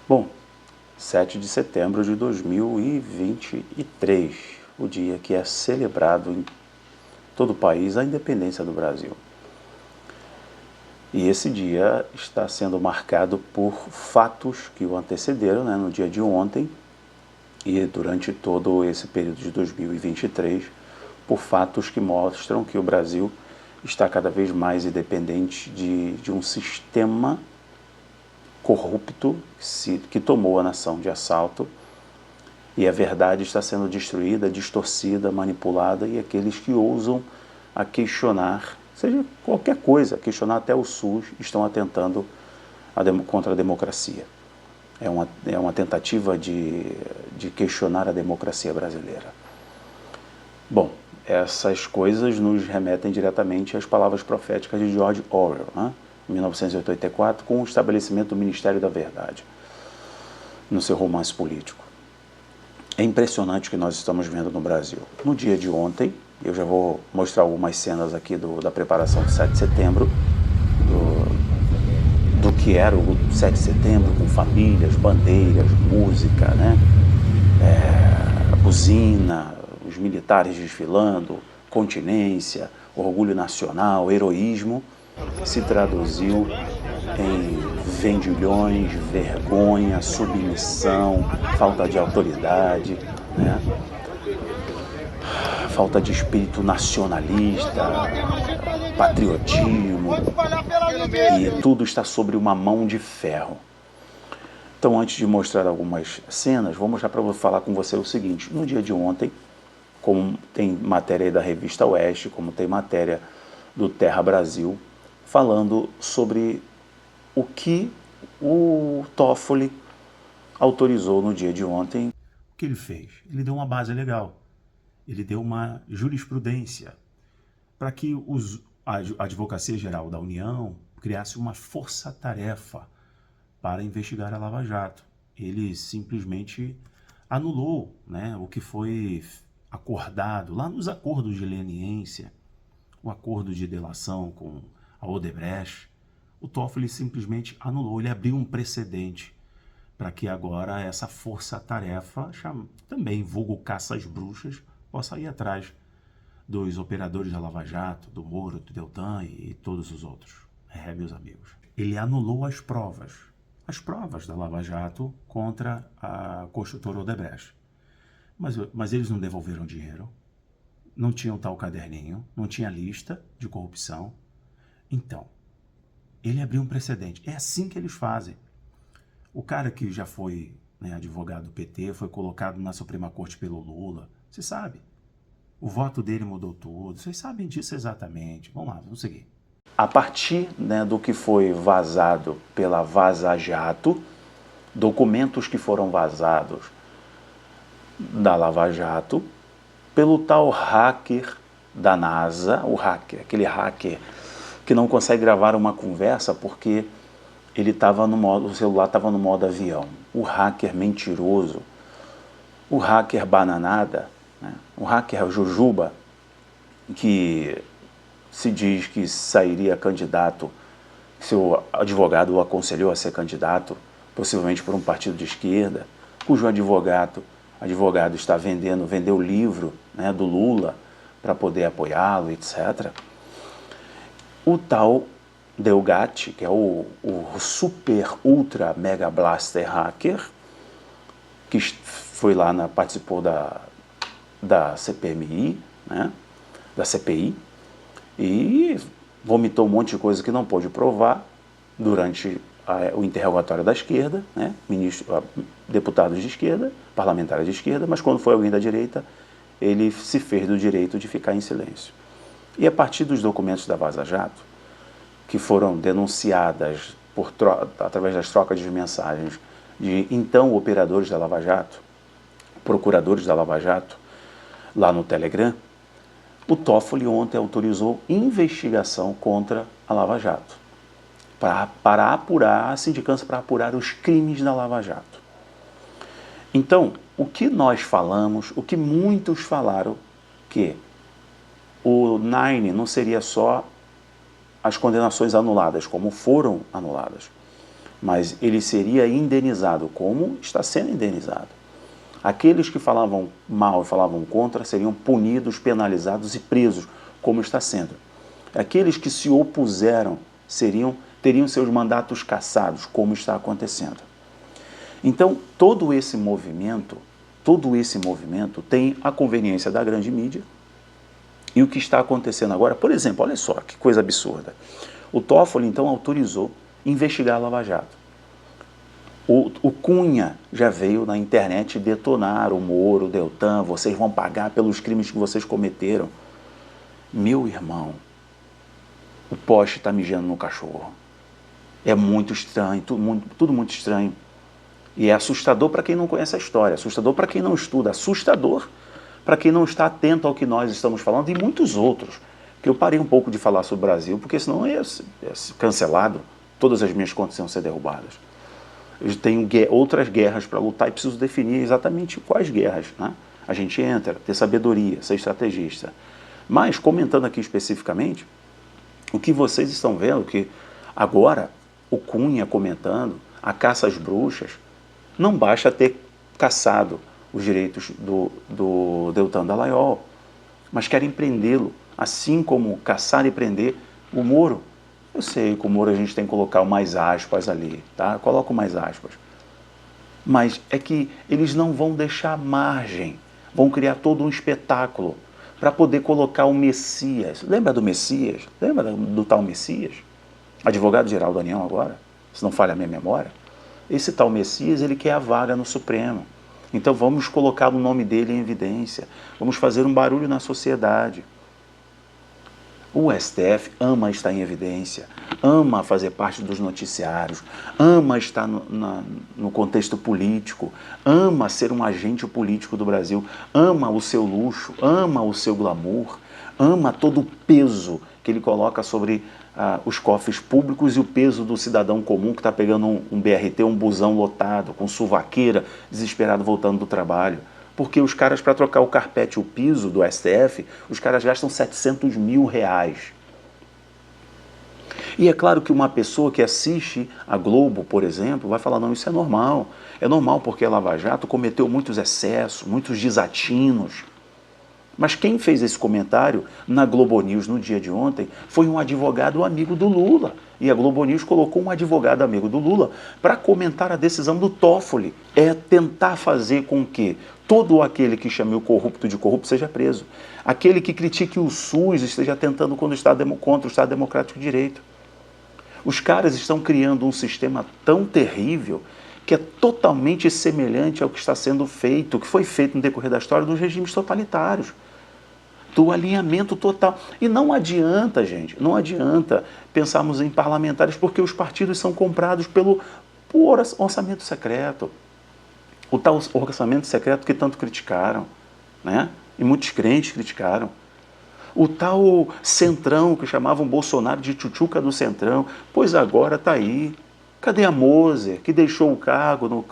Bom, 7 de setembro de 2023, o dia que é celebrado em todo o país a independência do Brasil. E esse dia está sendo marcado por fatos que o antecederam, no dia de ontem e durante todo esse período de 2023, por fatos que mostram que o Brasil está cada vez mais independente de um sistema corrupto que tomou a nação de assalto, e a verdade está sendo destruída, distorcida, manipulada, e aqueles que ousam a questionar, seja qualquer coisa, questionar até o SUS, estão atentando contra a democracia. É uma tentativa de questionar a democracia brasileira. Bom, essas coisas nos remetem diretamente às palavras proféticas de George Orwell, em 1984, com o estabelecimento do Ministério da Verdade, no seu romance político. É impressionante o que nós estamos vendo no Brasil. No dia de ontem, eu já vou mostrar algumas cenas aqui da preparação do 7 de setembro, do que era o 7 de setembro, com famílias, bandeiras, música, buzina, os militares desfilando, continência, orgulho nacional, heroísmo, se traduziu em vendilhões, vergonha, submissão, falta de autoridade, falta de espírito nacionalista, patriotismo, e tudo está sobre uma mão de ferro. Então, antes de mostrar algumas cenas, vou mostrar para falar com você o seguinte: no dia de ontem, como tem matéria aí da Revista Oeste, como tem matéria do Terra Brasil, falando sobre o que o Toffoli autorizou no dia de ontem. O que ele fez? Ele deu uma base legal, ele deu uma jurisprudência para que a Advocacia Geral da União criasse uma força-tarefa para investigar a Lava Jato. Ele simplesmente anulou o que foi acordado lá nos acordos de leniência, o acordo de delação com a Odebrecht. O Toffoli simplesmente anulou, ele abriu um precedente para que agora essa força-tarefa, também vulgo caça às bruxas, possa ir atrás dos operadores da Lava Jato, do Moro, do Deltan e todos os outros. Meus amigos. Ele anulou as provas da Lava Jato contra a construtora Odebrecht. Mas eles não devolveram dinheiro, não tinham tal caderninho, não tinha lista de corrupção. Então, ele abriu um precedente. É assim que eles fazem. O cara que já foi advogado do PT, foi colocado na Suprema Corte pelo Lula, você sabe. O voto dele mudou tudo, vocês sabem disso exatamente. Vamos lá, vamos seguir. A partir do que foi vazado pela Vaza Jato, documentos que foram vazados da Lava Jato, pelo tal hacker da NASA, aquele hacker que não consegue gravar uma conversa porque o celular estava no modo avião. O hacker mentiroso, o hacker bananada, o hacker jujuba, que se diz que sairia candidato, seu advogado o aconselhou a ser candidato, possivelmente por um partido de esquerda, cujo advogado vendeu o livro do Lula para poder apoiá-lo, etc. O tal Delgatti, que é o super ultra mega blaster hacker, que foi lá, participou da CPMI, da CPI, e vomitou um monte de coisa que não pôde provar durante o interrogatório da esquerda, deputados de esquerda, parlamentares de esquerda, mas quando foi alguém da direita, ele se fez do direito de ficar em silêncio. E a partir dos documentos da Vaza Jato, que foram denunciadas através das trocas de mensagens de então operadores da Lava Jato, procuradores da Lava Jato, lá no Telegram, o Toffoli ontem autorizou investigação contra a Lava Jato, para apurar a sindicância, para apurar os crimes da Lava Jato. Então, o que nós falamos, o que muitos falaram, que o Nine não seria só as condenações anuladas, como foram anuladas. mas ele seria indenizado, como está sendo indenizado. Aqueles que falavam mal e falavam contra seriam punidos, penalizados e presos, como está sendo. Aqueles que se opuseram teriam seus mandatos cassados, como está acontecendo. Então, todo esse movimento tem a conveniência da grande mídia. E o que está acontecendo agora, por exemplo, olha só que coisa absurda. O Toffoli, então, autorizou investigar a Lava Jato. O Cunha já veio na internet detonar o Moro, o Deltan, vocês vão pagar pelos crimes que vocês cometeram. Meu irmão, o poste está mijando no cachorro. É muito estranho, tudo muito estranho. E é assustador para quem não conhece a história, assustador para quem não estuda, assustador para quem não está atento ao que nós estamos falando e muitos outros. Que eu parei um pouco de falar sobre o Brasil, porque senão ia ser cancelado, todas as minhas contas iam ser derrubadas. Eu tenho outras guerras para lutar e preciso definir exatamente quais guerras, né? A gente entra, ter sabedoria, ser estrategista. Mas, comentando aqui especificamente, o que vocês estão vendo, que agora o Cunha comentando, a caça às bruxas, não basta ter caçado os direitos do Deltan Dallagnol, mas querem prendê-lo, assim como caçar e prender o Moro. Eu sei que o Moro a gente tem que colocar mais aspas ali, tá? Coloco mais aspas. Mas é que eles não vão deixar margem, vão criar todo um espetáculo para poder colocar o Messias. Lembra do Messias? Lembra do tal Messias? Advogado-geral da União agora, se não falha a minha memória. Esse tal Messias, ele quer a vaga no Supremo. Então vamos colocar o nome dele em evidência. Vamos fazer um barulho na sociedade. O STF ama estar em evidência, ama fazer parte dos noticiários, ama estar no contexto político, ama ser um agente político do Brasil, ama o seu luxo, ama o seu glamour, ama todo o peso que ele coloca sobre os cofres públicos e o peso do cidadão comum que está pegando um BRT, um busão lotado, com suvaqueira, desesperado voltando do trabalho. Porque os caras, para trocar o carpete e o piso do STF, os caras gastam R$700 mil. E é claro que uma pessoa que assiste a Globo, por exemplo, vai falar, não, isso é normal. É normal porque a Lava Jato cometeu muitos excessos, muitos desatinos. Mas quem fez esse comentário na Globo News no dia de ontem foi um advogado amigo do Lula. E a Globo News colocou um advogado amigo do Lula para comentar a decisão do Toffoli. É tentar fazer com que todo aquele que chame o corrupto de corrupto seja preso. Aquele que critique o SUS esteja tentando contra o Estado Democrático de Direito. Os caras estão criando um sistema tão terrível que é totalmente semelhante ao que está sendo feito, que foi feito no decorrer da história dos regimes totalitários. Do alinhamento total. E não adianta, gente, não adianta pensarmos em parlamentares, porque os partidos são comprados por orçamento secreto. O tal orçamento secreto que tanto criticaram, né? E muitos crentes criticaram. O tal Centrão, que chamavam Bolsonaro de tchutchuca do Centrão, pois agora está aí. Cadê a Moser, que deixou o cargo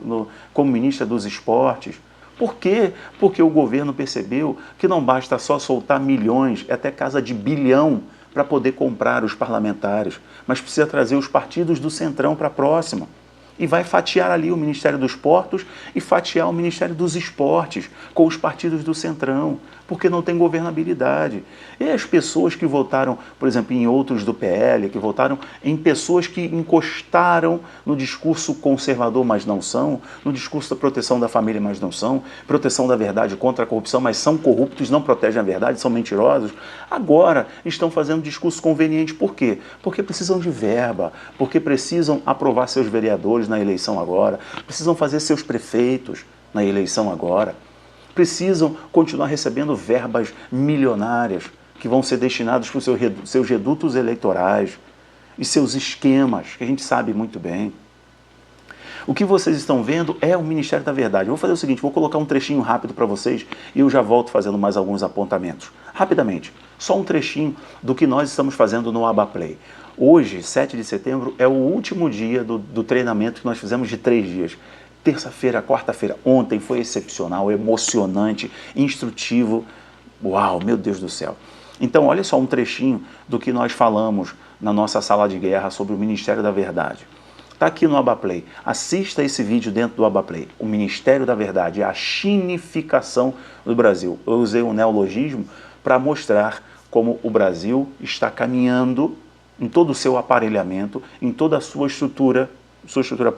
como ministra dos Esportes? Por quê? Porque o governo percebeu que não basta só soltar milhões, até casa de bilhão, para poder comprar os parlamentares, mas precisa trazer os partidos do Centrão para a próxima. E vai fatiar ali o Ministério dos Portos e fatiar o Ministério dos Esportes com os partidos do Centrão, porque não tem governabilidade. E as pessoas que votaram, por exemplo, em outros do PL, que votaram em pessoas que encostaram no discurso conservador, mas não são, no discurso da proteção da família, mas não são, proteção da verdade contra a corrupção, mas são corruptos, não protegem a verdade, são mentirosos, agora estão fazendo discurso conveniente. Por quê? Porque precisam de verba, porque precisam aprovar seus vereadores na eleição agora, precisam fazer seus prefeitos na eleição agora, precisam continuar recebendo verbas milionárias que vão ser destinadas para os seus redutos eleitorais e seus esquemas, que a gente sabe muito bem. O que vocês estão vendo é o Ministério da Verdade. Eu vou fazer o seguinte, vou colocar um trechinho rápido para vocês e eu já volto fazendo mais alguns apontamentos. Rapidamente, só um trechinho do que nós estamos fazendo no Abaplay. Hoje, 7 de setembro, é o último dia do treinamento que nós fizemos de 3 dias. Terça-feira, quarta-feira, ontem foi excepcional, emocionante, instrutivo. Uau, meu Deus do céu. Então, olha só um trechinho do que nós falamos na nossa sala de guerra sobre o Ministério da Verdade. Está aqui no Abaplay. Assista esse vídeo dentro do Abaplay. O Ministério da Verdade, a chinificação do Brasil. Eu usei um neologismo para mostrar como o Brasil está caminhando em todo o seu aparelhamento, em toda a sua estrutura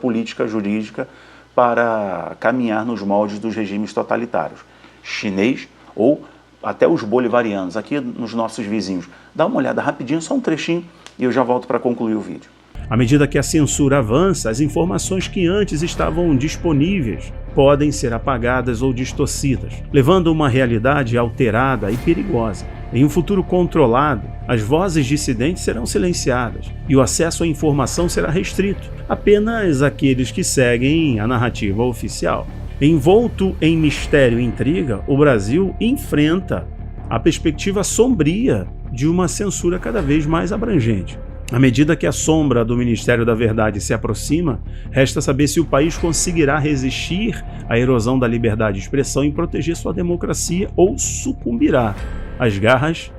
política, jurídica, para caminhar nos moldes dos regimes totalitários. Chinês ou até os bolivarianos, aqui nos nossos vizinhos. Dá uma olhada rapidinho, só um trechinho, e eu já volto para concluir o vídeo. À medida que a censura avança, as informações que antes estavam disponíveis podem ser apagadas ou distorcidas, levando a uma realidade alterada e perigosa. Em um futuro controlado, as vozes dissidentes serão silenciadas e o acesso à informação será restrito. Apenas aqueles que seguem a narrativa oficial. Envolto em mistério e intriga, o Brasil enfrenta a perspectiva sombria de uma censura cada vez mais abrangente. À medida que a sombra do Ministério da Verdade se aproxima, resta saber se o país conseguirá resistir à erosão da liberdade de expressão e proteger sua democracia ou sucumbirá às garras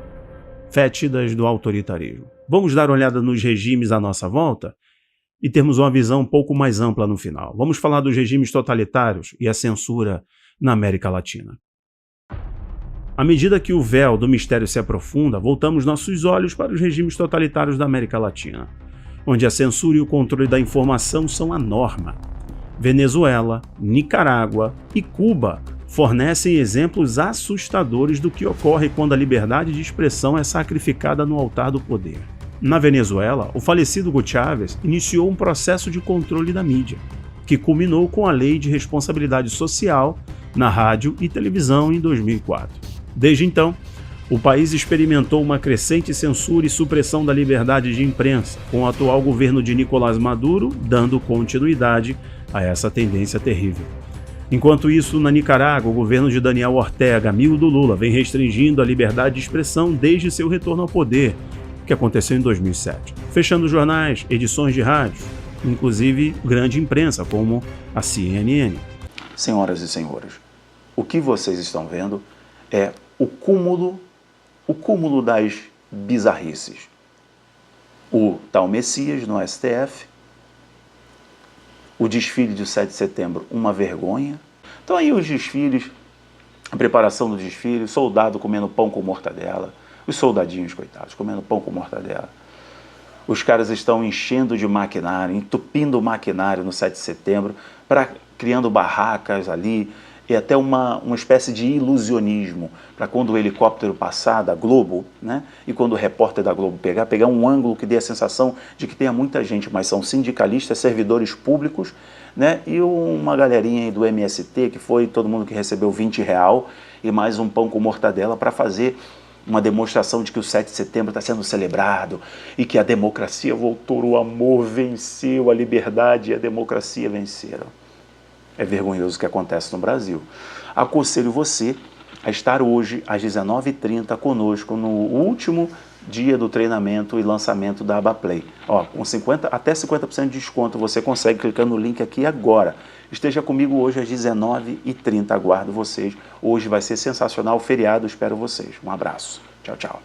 fétidas do autoritarismo. Vamos dar uma olhada nos regimes à nossa volta e termos uma visão um pouco mais ampla no final. Vamos falar dos regimes totalitários e a censura na América Latina. À medida que o véu do mistério se aprofunda, voltamos nossos olhos para os regimes totalitários da América Latina, onde a censura e o controle da informação são a norma. Venezuela, Nicarágua e Cuba fornecem exemplos assustadores do que ocorre quando a liberdade de expressão é sacrificada no altar do poder. Na Venezuela, o falecido Hugo Chávez iniciou um processo de controle da mídia, que culminou com a Lei de Responsabilidade Social na rádio e televisão em 2004. Desde então, o país experimentou uma crescente censura e supressão da liberdade de imprensa, com o atual governo de Nicolás Maduro dando continuidade a essa tendência terrível. Enquanto isso, na Nicarágua, o governo de Daniel Ortega, amigo do Lula, vem restringindo a liberdade de expressão desde seu retorno ao poder, que aconteceu em 2007, fechando jornais, edições de rádio, inclusive grande imprensa, como a CNN. Senhoras e senhores, o que vocês estão vendo é o cúmulo das bizarrices. O tal Messias no STF, o desfile de 7 de setembro, uma vergonha. Então aí os desfiles, a preparação do desfile, o soldado comendo pão com mortadela, os soldadinhos, coitados, comendo pão com mortadela. Os caras estão enchendo de maquinário, entupindo o maquinário no 7 de setembro, criando barracas ali, e até uma espécie de ilusionismo, para quando o helicóptero passar da Globo, né, e quando o repórter da Globo pegar um ângulo que dê a sensação de que tenha muita gente, mas são sindicalistas, servidores públicos, né, e uma galerinha aí do MST, que foi todo mundo que recebeu R$20 e mais um pão com mortadela para fazer uma demonstração de que o 7 de setembro está sendo celebrado e que a democracia voltou, o amor venceu, a liberdade e a democracia venceram. É vergonhoso o que acontece no Brasil. Aconselho você a estar hoje, às 19h30, conosco, no último dia do treinamento e lançamento da Abaplay. Ó, com até 50% de desconto você consegue clicando no link aqui agora. Esteja comigo hoje às 19h30, aguardo vocês. Hoje vai ser sensacional o feriado, espero vocês. Um abraço. Tchau, tchau.